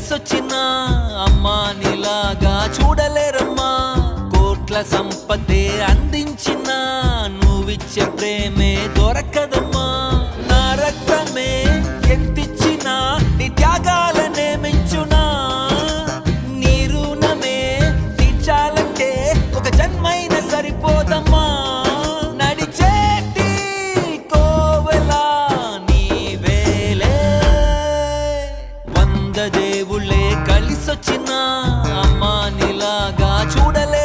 కలిసొచ్చిన అమ్మా నీలాగా చూడలేరమ్మా. కోట్ల సంపదే అందించిన నువ్విచ్చే ప్రేమే దొరకదమ్మా. నా రక్తమే ఎంతిచ్చినా నీ త్యాగాలనే మించునా. నీ రుణమే తీర్చాలంటే ఒక జన్మైన సరిపోదమ్మా. నడిచేటి కోవెలా నీవేలే. 100 దేవుళ్ళే కలిసొచ్చిన అమ్మా నీలాగా చూడలే